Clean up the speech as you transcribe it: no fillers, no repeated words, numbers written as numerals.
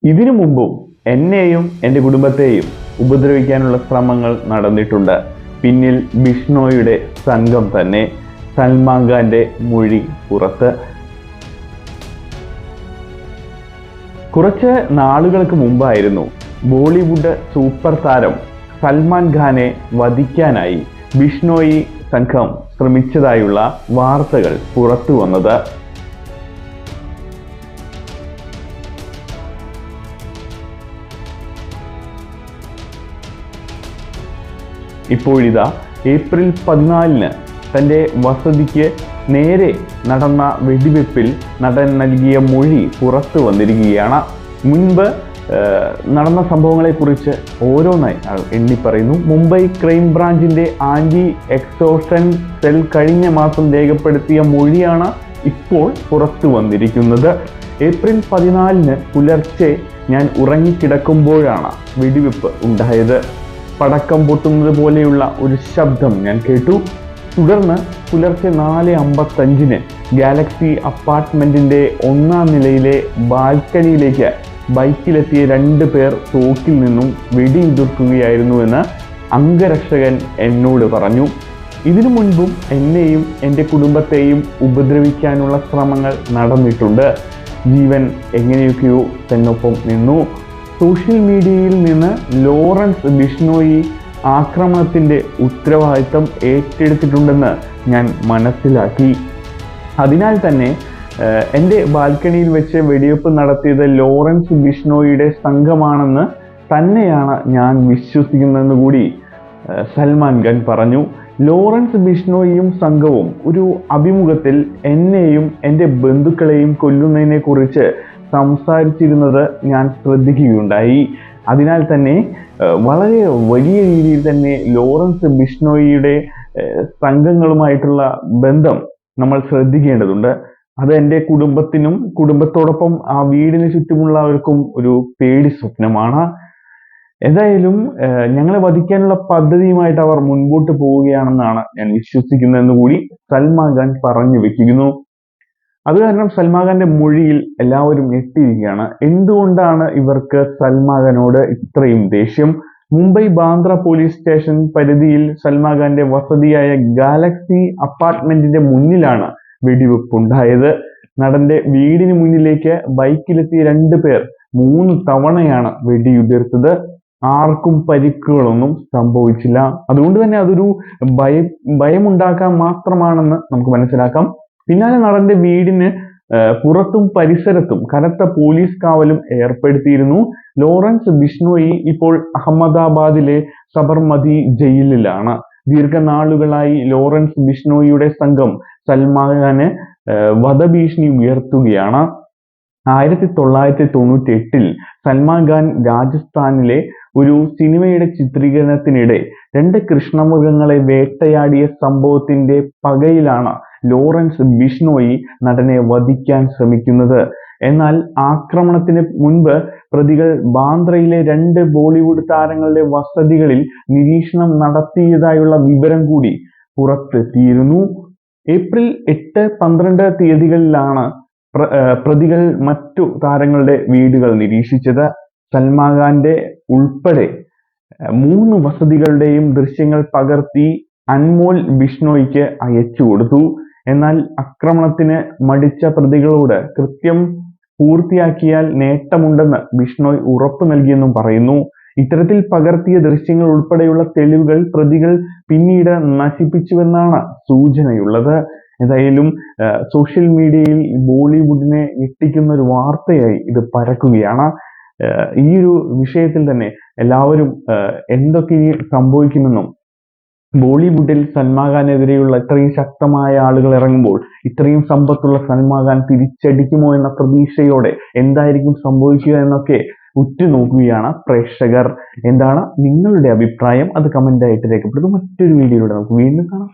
ഇതിനു മുമ്പും എന്നെയും എൻ്റെ കുടുംബത്തെയും ഉപദ്രവിക്കാനുള്ള ശ്രമങ്ങൾ നടന്നിട്ടുണ്ട്. പിന്നിൽ ബിഷ്ണോയുടെ സംഘം തന്നെ. സൽമാൻ ഖാന്റെ മൊഴി പുറത്ത്. കുറച്ച് നാളുകൾക്ക് മുമ്പായിരുന്നു ബോളിവുഡ് സൂപ്പർ താരം സൽമാൻ ഖാനെ വധിക്കാനായി ബിഷ്ണോയി സംഘം ശ്രമിച്ചതായുള്ള വാർത്തകൾ പുറത്തു വന്നത്. ഇപ്പോഴിതാ ഏപ്രിൽ 14 തൻ്റെ വസതിക്ക് നേരെ നടന്ന വെടിവെപ്പിൽ നടൻ നൽകിയ മൊഴി പുറത്തു വന്നിരിക്കുകയാണ്. മുൻപ് നടന്ന സംഭവങ്ങളെക്കുറിച്ച് ഓരോന്നായി എണ്ണിപ്പറയുന്നു. Mumbai crime ബ്രാഞ്ചിന്റെ anti extortion cell കഴിഞ്ഞ മാസം രേഖപ്പെടുത്തിയ മൊഴിയാണ് ഇപ്പോൾ പുറത്തു വന്നിരിക്കുന്നത്. ഏപ്രിൽ 14 പുലർച്ചെ ഞാൻ ഉറങ്ങിക്കിടക്കുമ്പോഴാണ് വെടിവെപ്പ് ഉണ്ടായത്. പടക്കം പൊട്ടുന്നത് പോലെയുള്ള ഒരു ശബ്ദം ഞാൻ കേട്ടു. തുടർന്ന് പുലർച്ചെ 4:55 ഗാലക്സി അപ്പാർട്ട്മെന്റിന്റെ 1ാം നിലയിലെ ബാൽക്കണിയിലേക്ക് ബൈക്കിലെത്തിയ 2 പേർ തോക്കിൽ നിന്നും വെടിയുതിർക്കുകയായിരുന്നുവെന്ന് അംഗരക്ഷകൻ എന്നോട് പറഞ്ഞു. ഇതിനു മുൻപും എന്നെയും എൻ്റെ കുടുംബത്തെയും ഉപദ്രവിക്കാനുള്ള ശ്രമങ്ങൾ നടന്നിട്ടുണ്ട്. ജീവൻ എങ്ങനെയൊക്കെയോ തന്നൊപ്പം നിന്നു. സോഷ്യൽ മീഡിയയിൽ നിന്ന് ലോറൻസ് ബിഷ്ണോയി ആക്രമണത്തിന്റെ ഉത്തരവാദിത്തം ഏറ്റെടുത്തിട്ടുണ്ടെന്ന് ഞാൻ മനസ്സിലാക്കി. അതിനാൽ തന്നെ എൻ്റെ ബാൽക്കണിയിൽ വെച്ച് വെടിവെപ്പ് നടത്തിയത് ലോറൻസ് ബിഷ്ണോയിയുടെ സംഘമാണെന്ന് തന്നെയാണ് ഞാൻ വിശ്വസിക്കുന്നതെന്ന് കൂടി സൽമാൻ ഖാൻ പറഞ്ഞു. ലോറൻസ് ബിഷ്ണോയിയും സംഘവും ഒരു അഭിമുഖത്തിൽ എന്നെയും എൻ്റെ ബന്ധുക്കളെയും കൊല്ലുന്നതിനെ കുറിച്ച് സംസാരിച്ചിരുന്നത് ഞാൻ ശ്രദ്ധിക്കുകയുണ്ടായി. അതിനാൽ തന്നെ വളരെ വലിയ രീതിയിൽ തന്നെ ലോറൻസ് ബിഷ്ണോയിയുടെ സംഘങ്ങളുമായിട്ടുള്ള ബന്ധം നമ്മൾ ശ്രദ്ധിക്കേണ്ടതുണ്ട്. അത് എൻ്റെ കുടുംബത്തിനും കുടുംബത്തോടൊപ്പം ആ വീടിന് ചുറ്റുമുള്ളവർക്കും ഒരു പേടി സ്വപ്നമാണ്. എന്തായാലും ഞങ്ങളെ വധിക്കാനുള്ള പദ്ധതിയുമായിട്ട് അവർ മുൻപോട്ട് പോവുകയാണെന്നാണ് ഞാൻ വിശ്വസിക്കുന്നതെന്ന് കൂടി സൽമാൻ ഖാൻ പറഞ്ഞു വെക്കുന്നു. അത് കാരണം സൽമാൻ ഖാന്റെ മൊഴിയിൽ എല്ലാവരും ഞെട്ടിയിരിക്കുകയാണ്. എന്തുകൊണ്ടാണ് ഇവർക്ക് സൽമാൻ ഖാനോട് ഇത്രയും ദേഷ്യം? മുംബൈ ബാന്ദ്ര പോലീസ് സ്റ്റേഷൻ പരിധിയിൽ സൽമാൻ ഖാന്റെ വസതിയായ ഗാലക്സി അപ്പാർട്ട്മെന്റിന്റെ മുന്നിലാണ് വെടിവെപ്പുണ്ടായത്. നടന്റെ വീടിന് മുന്നിലേക്ക് ബൈക്കിലെത്തിയ 2 പേർ 3 തവണയാണ് വെടിയുതിർത്തത്. ആർക്കും പരിക്കുകളൊന്നും സംഭവിച്ചില്ല. അതുകൊണ്ട് തന്നെ അതൊരു ഭയമുണ്ടാക്കാൻ മാത്രമാണെന്ന് നമുക്ക് മനസ്സിലാക്കാം. പിന്നാലെ നടന്റെ വീടിന് പുറത്തും പരിസരത്തും കനത്ത പോലീസ് കാവലും ഏർപ്പെടുത്തിയിരുന്നു. ലോറൻസ് ബിഷ്ണോയി ഇപ്പോൾ അഹമ്മദാബാദിലെ സബർമതി ജയിലിലാണ്. ദീർഘനാളുകളായി ലോറൻസ് ബിഷ്ണോയിയുടെ സംഘം സൽമാൻ ഖാന് വധഭീഷണി ഉയർത്തുകയാണ്. 1998 സൽമാൻ ഖാൻ രാജസ്ഥാനിലെ ഒരു സിനിമയുടെ ചിത്രീകരണത്തിനിടെ 2 കൃഷ്ണമൃഗങ്ങളെ വേട്ടയാടിയ സംഭവത്തിന്റെ പകയിലാണ് ലോറൻസ് ബിഷ്ണോയി നടനെ വധിക്കാൻ ശ്രമിക്കുന്നത്. എന്നാൽ ആക്രമണത്തിന് മുൻപ് പ്രതികൾ ബാന്ദ്രയിലെ 2 ബോളിവുഡ് താരങ്ങളുടെ വസതികളിൽ നിരീക്ഷണം നടത്തിയതായുള്ള വിവരം കൂടി പുറത്തെത്തിയിരുന്നു. ഏപ്രിൽ 8, 12 തീയതികളിലാണ് പ്രതികൾ മറ്റു താരങ്ങളുടെ വീടുകൾ നിരീക്ഷിച്ചത്. സൽമാൻ ഖാന്റെ ഉൾപ്പെടെ 3 വസതികളുടെയും ദൃശ്യങ്ങൾ പകർത്തി അൻമോൽ ബിഷ്ണോയിക്ക് അയച്ചു കൊടുത്തു. എന്നാൽ ആക്രമണത്തിന് മടിച്ച പ്രതികളോട് കൃത്യം പൂർത്തിയാക്കിയാൽ നേട്ടമുണ്ടെന്ന് ബിഷ്ണോയ് ഉറപ്പു നൽകിയെന്നും പറയുന്നു. ഇത്തരത്തിൽ പകർത്തിയ ദൃശ്യങ്ങൾ ഉൾപ്പെടെയുള്ള തെളിവുകൾ പ്രതികൾ പിന്നീട് നശിപ്പിച്ചുവെന്നാണ് സൂചനയുള്ളത്. എന്തായാലും സോഷ്യൽ മീഡിയയിൽ ബോളിവുഡിനെ ഞെട്ടിക്കുന്ന ഒരു വാർത്തയായി ഇത് പരക്കുകയാണ്. ഈ ഒരു വിഷയത്തിൽ തന്നെ എല്ലാവരും എന്തൊക്കെ ഇനി സംഭവിക്കുമെന്നും, ബോളിവുഡിൽ സൽമാൻ ഖാനെതിരെയുള്ള ഇത്രയും ശക്തമായ ആളുകൾ ഇറങ്ങുമ്പോൾ ഇത്രയും സമ്പത്തുള്ള സൽമാൻ ഖാൻ തിരിച്ചടിക്കുമോ എന്ന പ്രതീക്ഷയോടെ എന്തായിരിക്കും സംഭവിക്കുക എന്നൊക്കെ ഉറ്റുനോക്കുകയാണ് പ്രേക്ഷകർ. എന്താണ് നിങ്ങളുടെ അഭിപ്രായം? അത് കമന്റ് ആയിട്ട് രേഖപ്പെടുത്തും. മറ്റൊരു വീഡിയോയിലൂടെ നമുക്ക് വീണ്ടും കാണാം.